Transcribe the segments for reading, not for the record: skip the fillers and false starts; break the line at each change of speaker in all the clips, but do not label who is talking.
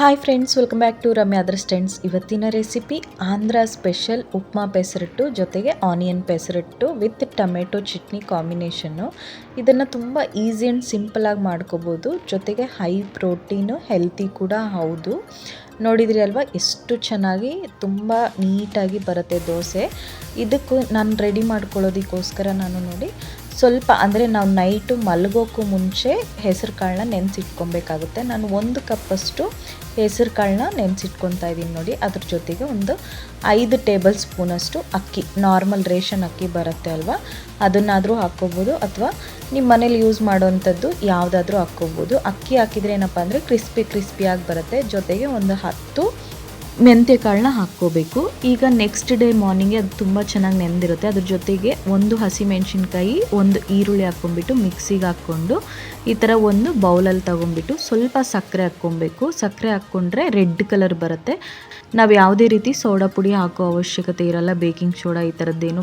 Hi friends, welcome back to Ramya others trends. ಇವತ್ತಿನ recipe Andhra special upma pesarattu ಜೊತೆಗೆ onion pesarattu with tomato chutney ಕಾಂಬಿನೇಷನ್ನು. ಇದನ್ನು ತುಂಬ ಈಸಿ ಆ್ಯಂಡ್ ಸಿಂಪಲಾಗಿ ಮಾಡ್ಕೋಬೋದು. ಜೊತೆಗೆ ಹೈ ಪ್ರೋಟೀನು, ಹೆಲ್ತಿ ಕೂಡ ಹೌದು. ನೋಡಿದ್ರಿ ಅಲ್ವಾ ಎಷ್ಟು ಚೆನ್ನಾಗಿ ತುಂಬ ನೀಟಾಗಿ ಬರುತ್ತೆ ದೋಸೆ. ಇದಕ್ಕೂ ನಾನು ರೆಡಿ ಮಾಡ್ಕೊಳ್ಳೋದಕ್ಕೋಸ್ಕರ ನಾನು ನೋಡಿ ಸ್ವಲ್ಪ ಅಂದರೆ ನಾವು ನೈಟು ಮಲಗೋಕ್ಕೂ ಮುಂಚೆ ಹೆಸರು ಕಾಳನ್ನ ನೆನೆಸಿಟ್ಕೊಬೇಕಾಗುತ್ತೆ. ನಾನು 1 ಕಪ್ಪಷ್ಟು ಹೆಸರು ಕಾಳನ್ನ ನೆನೆಸಿಟ್ಕೊತಾ ಇದ್ದೀನಿ ನೋಡಿ. ಅದ್ರ ಜೊತೆಗೆ ಒಂದು 5 ಟೇಬಲ್ ಸ್ಪೂನಷ್ಟು ಅಕ್ಕಿ, ನಾರ್ಮಲ್ ರೇಷನ್ ಅಕ್ಕಿ ಬರುತ್ತೆ ಅಲ್ವಾ, ಅದನ್ನಾದರೂ ಹಾಕ್ಕೋಬೋದು ಅಥವಾ ನಿಮ್ಮ ಮನೇಲಿ ಯೂಸ್ ಮಾಡೋವಂಥದ್ದು ಯಾವುದಾದ್ರೂ ಹಾಕ್ಕೋಬೋದು. ಅಕ್ಕಿ ಹಾಕಿದರೆ ಏನಪ್ಪ ಅಂದರೆ ಕ್ರಿಸ್ಪಿಯಾಗಿ ಬರುತ್ತೆ. ಜೊತೆಗೆ ಒಂದು 10 ಮೆಂತ್ಯ ಕಾಳನ್ನ ಹಾಕ್ಕೋಬೇಕು. ಈಗ ನೆಕ್ಸ್ಟ್ ಡೇ ಮಾರ್ನಿಂಗ್ಗೆ ಅದು ತುಂಬ ಚೆನ್ನಾಗಿ ನೆಂದಿರುತ್ತೆ. ಅದ್ರ ಜೊತೆಗೆ ಒಂದು ಹಸಿಮೆಣ್ಸಿನ್ಕಾಯಿ, ಒಂದು ಈರುಳ್ಳಿ ಹಾಕ್ಕೊಂಬಿಟ್ಟು ಮಿಕ್ಸಿಗೆ ಹಾಕ್ಕೊಂಡು ಈ ಥರ ಒಂದು ಬೌಲಲ್ಲಿ ತೊಗೊಂಬಿಟ್ಟು ಸ್ವಲ್ಪ ಸಕ್ಕರೆ ಹಾಕ್ಕೊಬೇಕು. ಸಕ್ಕರೆ ಹಾಕ್ಕೊಂಡ್ರೆ ರೆಡ್ ಕಲರ್ ಬರುತ್ತೆ. ನಾವು ಯಾವುದೇ ರೀತಿ ಸೋಡಾ ಪುಡಿ ಹಾಕೋ ಅವಶ್ಯಕತೆ ಇರಲ್ಲ. ಬೇಕಿಂಗ್ ಸೋಡಾ ಈ ಥರದ್ದೇನು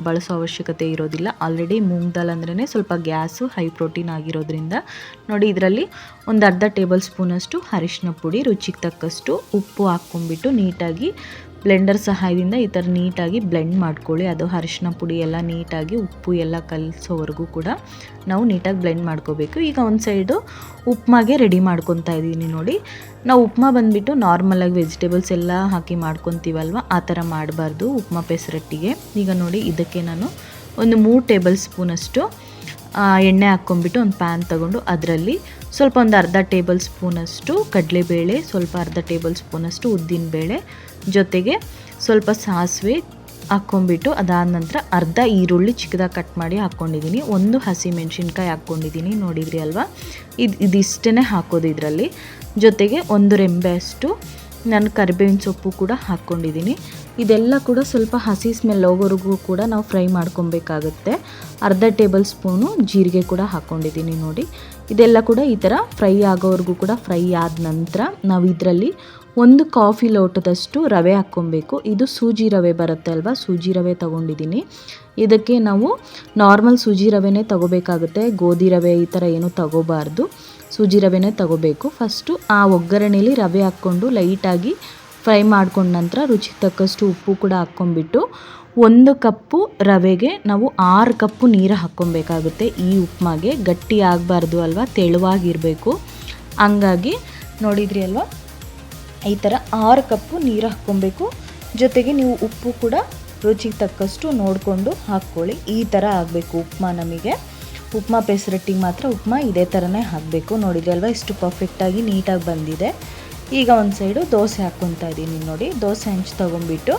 ಬಳಸೋ ಅವಶ್ಯಕತೆ ಇರೋದಿಲ್ಲ. ಆಲ್ರೆಡಿ ಮೂಂಗ್ ದಾಲ್ ಅಂದ್ರೇ ಸ್ವಲ್ಪ ಗ್ಯಾಸು, ಹೈ ಪ್ರೋಟೀನ್ ಆಗಿರೋದ್ರಿಂದ ನೋಡಿ ಇದರಲ್ಲಿ ಒಂದು ಅರ್ಧ ಟೇಬಲ್ ಸ್ಪೂನಷ್ಟು ಅರಿಶಿನ ಪುಡಿ, ರುಚಿಗೆ ತಕ್ಕಷ್ಟು ಉಪ್ಪು ಹಾಕ್ಕೊಂಬಿಟ್ಟು ನೀಟಾಗಿ ಬ್ಲೆಂಡರ್ ಸಹಾಯದಿಂದ ಈ ಥರ ನೀಟಾಗಿ ಬ್ಲೆಂಡ್ ಮಾಡ್ಕೊಳ್ಳಿ. ಅದು ಅರಿಶಿನ ಪುಡಿ ಎಲ್ಲ ನೀಟಾಗಿ ಉಪ್ಪು ಎಲ್ಲ ಕಲಿಸೋವರೆಗೂ ಕೂಡ ನಾವು ನೀಟಾಗಿ ಬ್ಲೆಂಡ್ ಮಾಡ್ಕೋಬೇಕು. ಈಗ ಒಂದು ಸೈಡು ಉಪ್ಮಾಗೆ ರೆಡಿ ಮಾಡ್ಕೊತಾ ಇದ್ದೀನಿ ನೋಡಿ. ನಾವು ಉಪ್ಮಾ ಬಂದುಬಿಟ್ಟು ನಾರ್ಮಲಾಗಿ ವೆಜಿಟೇಬಲ್ಸ್ ಎಲ್ಲ ಹಾಕಿ ಮಾಡ್ಕೊತೀವಲ್ವ, ಆ ಥರ ಮಾಡಬಾರ್ದು ಉಪ್ಮಾ ಪೆಸರಟ್ಟಿಗೆ. ಈಗ ನೋಡಿ ಇದಕ್ಕೆ ನಾನು ಒಂದು 3 ಟೇಬಲ್ ಸ್ಪೂನಷ್ಟು ಎಣ್ಣೆ ಹಾಕ್ಕೊಂಬಿಟ್ಟು ಒಂದು ಪ್ಯಾನ್ ತೊಗೊಂಡು ಅದರಲ್ಲಿ ಸ್ವಲ್ಪ ಒಂದು ಅರ್ಧ ಟೇಬಲ್ ಸ್ಪೂನಷ್ಟು ಕಡಲೆಬೇಳೆ, ಸ್ವಲ್ಪ ಅರ್ಧ ಟೇಬಲ್ ಸ್ಪೂನಷ್ಟು ಉದ್ದಿನಬೇಳೆ, ಜೊತೆಗೆ ಸ್ವಲ್ಪ ಸಾಸಿವೆ ಹಾಕ್ಕೊಂಬಿಟ್ಟು ಅದಾದ ನಂತರ ಅರ್ಧ ಈರುಳ್ಳಿ ಚಿಕ್ಕದಾಗಿ ಕಟ್ ಮಾಡಿ ಹಾಕ್ಕೊಂಡಿದ್ದೀನಿ, ಒಂದು ಹಸಿಮೆಣ್ಸಿನ್ಕಾಯಿ ಹಾಕ್ಕೊಂಡಿದ್ದೀನಿ. ನೋಡಿದ್ರಿ ಅಲ್ವಾ, ಇದಿಷ್ಟೇ ಹಾಕೋದು ಇದರಲ್ಲಿ. ಜೊತೆಗೆ ಒಂದು ರೆಂಬೆ ಅಷ್ಟು ನಾನು ಕರಿಬೇವಿನ ಸೊಪ್ಪು ಕೂಡ ಹಾಕ್ಕೊಂಡಿದ್ದೀನಿ. ಇದೆಲ್ಲ ಕೂಡ ಸ್ವಲ್ಪ ಹಸಿ ಸ್ಮೆಲ್ ಹೋಗೋವರೆಗೂ ಕೂಡ ನಾವು ಫ್ರೈ ಮಾಡ್ಕೊಬೇಕಾಗುತ್ತೆ. ಅರ್ಧ ಟೇಬಲ್ ಸ್ಪೂನು ಜೀರಿಗೆ ಕೂಡ ಹಾಕ್ಕೊಂಡಿದ್ದೀನಿ ನೋಡಿ. ಇದೆಲ್ಲ ಕೂಡ ಈ ಥರ ಫ್ರೈ ಆಗೋವರೆಗೂ ಕೂಡ ಫ್ರೈ ಆದ ನಂತರ ನಾವು ಇದರಲ್ಲಿ ಒಂದು ಕಾಫಿ ಲೋಟದಷ್ಟು ರವೆ ಹಾಕ್ಕೊಬೇಕು. ಇದು ಸೂಜಿ ರವೆ ಬರುತ್ತೆ ಅಲ್ವಾ, ಸೂಜಿ ರವೆ ತೊಗೊಂಡಿದ್ದೀನಿ. ಇದಕ್ಕೆ ನಾವು ನಾರ್ಮಲ್ ಸೂಜಿ ರವೆನೇ ತೊಗೋಬೇಕಾಗುತ್ತೆ. ಗೋಧಿ ರವೆ ಈ ಥರ ಏನೂ ತೊಗೋಬಾರ್ದು, ಸೂಜಿ ರವೆನೇ ತೊಗೋಬೇಕು. ಫಸ್ಟು ಆ ಒಗ್ಗರಣೆಯಲ್ಲಿ ರವೆ ಹಾಕ್ಕೊಂಡು ಲೈಟಾಗಿ ಫ್ರೈ ಮಾಡ್ಕೊಂಡ ನಂತರ ರುಚಿಗೆ ತಕ್ಕಷ್ಟು ಉಪ್ಪು ಕೂಡ ಹಾಕ್ಕೊಂಬಿಟ್ಟು 1 ಕಪ್ಪು ರವೆಗೆ ನಾವು 6 ಕಪ್ಪು ನೀರು ಹಾಕ್ಕೊಬೇಕಾಗುತ್ತೆ. ಈ ಉಪ್ಮಾಗೆ ಗಟ್ಟಿ ಆಗಬಾರ್ದು ಅಲ್ವಾ, ತೆಳುವಾಗಿರಬೇಕು. ಹಂಗಾಗಿ ನೋಡಿದ್ರಿ ಅಲ್ವಾ, ಈ ಥರ 6 ಕಪ್ಪು ನೀರು ಹಾಕ್ಕೊಬೇಕು. ಜೊತೆಗೆ ನೀವು ಉಪ್ಪು ಕೂಡ ರುಚಿಗೆ ತಕ್ಕಷ್ಟು ನೋಡಿಕೊಂಡು ಹಾಕ್ಕೊಳ್ಳಿ. ಈ ಥರ ಆಗಬೇಕು ಉಪ್ಮಾ. ನಮಗೆ ಉಪ್ಮಾ ಪೆಸರಟ್ಟಿಗೆ ಮಾತ್ರ ಉಪ್ಮಾ ಇದೇ ಥರನೇ ಹಾಕಬೇಕು. ನೋಡಿದ್ರಿ ಅಲ್ವಾ, ಎಷ್ಟು ಪರ್ಫೆಕ್ಟಾಗಿ ನೀಟಾಗಿ ಬಂದಿದೆ. ಈಗ ಒಂದು ಸೈಡು ದೋಸೆ ಹಾಕ್ಕೊತಾ ಇದ್ದೀನಿ ನೋಡಿ. ದೋಸೆ ಹಂಚು ತೊಗೊಂಬಿಟ್ಟು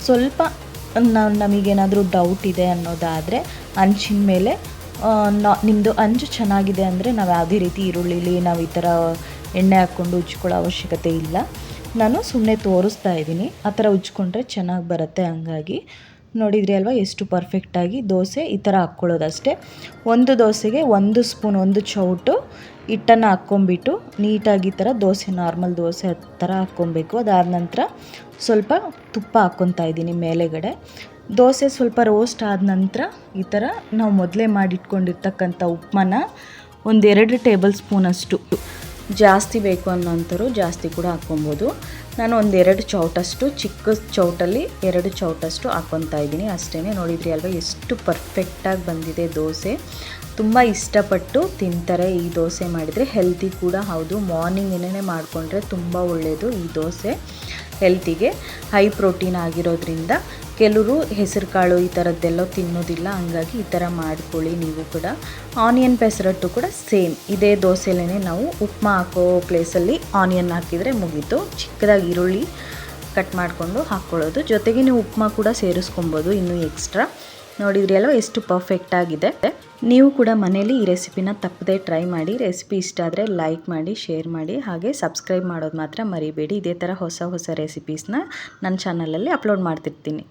ಸ್ವಲ್ಪ ನಮಗೇನಾದರೂ ಡೌಟ್ ಇದೆ ಅನ್ನೋದಾದರೆ ಹಂಚಿನ ಮೇಲೆ ನಿಮ್ಮದು ಹಂಚು ಚೆನ್ನಾಗಿದೆ ಅಂದರೆ ನಾವು ಯಾವುದೇ ರೀತಿ ಈರುಳ್ಳಿಲಿ ನಾವು ಈ ಥರ ಎಣ್ಣೆ ಹಾಕ್ಕೊಂಡು ಉಜ್ಕೊಳ್ಳೋ ಅವಶ್ಯಕತೆ ಇಲ್ಲ. ನಾನು ಸುಮ್ಮನೆ ತೋರಿಸ್ತಾ ಇದ್ದೀನಿ, ಆ ಥರ ಉಜ್ಕೊಂಡ್ರೆ ಚೆನ್ನಾಗಿ ಬರುತ್ತೆ. ಹಂಗಾಗಿ ನೋಡಿದ್ರಿ ಅಲ್ವಾ ಎಷ್ಟು ಪರ್ಫೆಕ್ಟಾಗಿ ದೋಸೆ ಈ ಥರ ಹಾಕ್ಕೊಳ್ಳೋದಷ್ಟೇ. ಒಂದು ದೋಸೆಗೆ 1 ಸ್ಪೂನ್, 1 ಚೌಟು ಹಿಟ್ಟನ್ನು ಹಾಕ್ಕೊಂಬಿಟ್ಟು ನೀಟಾಗಿ ಈ ಥರ ದೋಸೆ, ನಾರ್ಮಲ್ ದೋಸೆ ಥರ ಹಾಕ್ಕೊಬೇಕು. ಅದಾದ ನಂತರ ಸ್ವಲ್ಪ ತುಪ್ಪ ಹಾಕ್ಕೊತಾ ಇದ್ದೀನಿ ಮೇಲೆಗಡೆ. ದೋಸೆ ಸ್ವಲ್ಪ ರೋಸ್ಟ್ ಆದ ನಂತರ ಈ ಥರ ನಾವು ಮೊದಲೇ ಮಾಡಿಟ್ಕೊಂಡಿರ್ತಕ್ಕಂಥ ಉಪ್ಮಾನ ಒಂದು 2 ಟೇಬಲ್ ಸ್ಪೂನಷ್ಟು, ಜಾಸ್ತಿ ಬೇಕು ಅನ್ನೋಂಥವ್ರು ಜಾಸ್ತಿ ಕೂಡ ಹಾಕ್ಕೊಬೋದು. ನಾನು ಒಂದು 2 ಚೌಟಷ್ಟು, ಚಿಕ್ಕ ಚೌಟಲ್ಲಿ 2 ಚೌಟಷ್ಟು ಹಾಕ್ಕೊತಾ ಇದ್ದೀನಿ ಅಷ್ಟೇ. ನೋಡಿದ್ರಿ ಅಲ್ವಾ ಎಷ್ಟು ಪರ್ಫೆಕ್ಟಾಗಿ ಬಂದಿದೆ ದೋಸೆ. ತುಂಬ ಇಷ್ಟಪಟ್ಟು ತಿಂತಾರೆ ಈ ದೋಸೆ ಮಾಡಿದರೆ. ಹೆಲ್ತಿ ಕೂಡ ಹೌದು. ಮಾರ್ನಿಂಗ್ ಏನೇ ಮಾಡಿಕೊಂಡ್ರೆ ತುಂಬ ಒಳ್ಳೆಯದು ಈ ದೋಸೆ ಹೆಲ್ತಿಗೆ. ಹೈ ಪ್ರೋಟೀನ್ ಆಗಿರೋದ್ರಿಂದ ಕೆಲವರು ಹೆಸರು ಕಾಳು ಈ ಥರದ್ದೆಲ್ಲ ತಿನ್ನೋದಿಲ್ಲ. ಹಂಗಾಗಿ ಈ ಥರ ಮಾಡ್ಕೊಳ್ಳಿ ನೀವು ಕೂಡ. ಆನಿಯನ್ ಪೆಸರಟ್ಟು ಕೂಡ ಸೇಮ್ ಇದೇ ದೋಸೆಲೇ ನಾವು ಉಪ್ಮಾ ಹಾಕೋ ಪ್ಲೇಸಲ್ಲಿ ಆನಿಯನ್ ಹಾಕಿದರೆ ಮುಗೀತು. ಚಿಕ್ಕದಾಗಿ ಈರುಳ್ಳಿ ಕಟ್ ಮಾಡಿಕೊಂಡು ಹಾಕ್ಕೊಳ್ಳೋದು. ಜೊತೆಗೆ ನೀವು ಉಪ್ಮಾ ಕೂಡ ಸೇರಿಸ್ಕೊಬೋದು ಇನ್ನೂ ಎಕ್ಸ್ಟ್ರಾ. ನೋಡಿದ್ರಿ ಅಲ್ವಾ ಎಷ್ಟು ಪರ್ಫೆಕ್ಟಾಗಿದೆ. ನೀವು ಕೂಡ ಮನೇಲಿ ಈ ರೆಸಿಪಿನ ತಪ್ಪದೇ ಟ್ರೈ ಮಾಡಿ. ರೆಸಿಪಿ ಇಷ್ಟ ಆದರೆ ಲೈಕ್ ಮಾಡಿ, ಶೇರ್ ಮಾಡಿ, ಹಾಗೆ ಸಬ್ಸ್ಕ್ರೈಬ್ ಮಾಡೋದು ಮಾತ್ರ ಮರಿಬೇಡಿ. ಇದೇ ಥರ ಹೊಸ ರೆಸಿಪೀಸ್ನ ನನ್ನ ಚಾನಲಲ್ಲಿ ಅಪ್ಲೋಡ್ ಮಾಡ್ತಿರ್ತೀನಿ.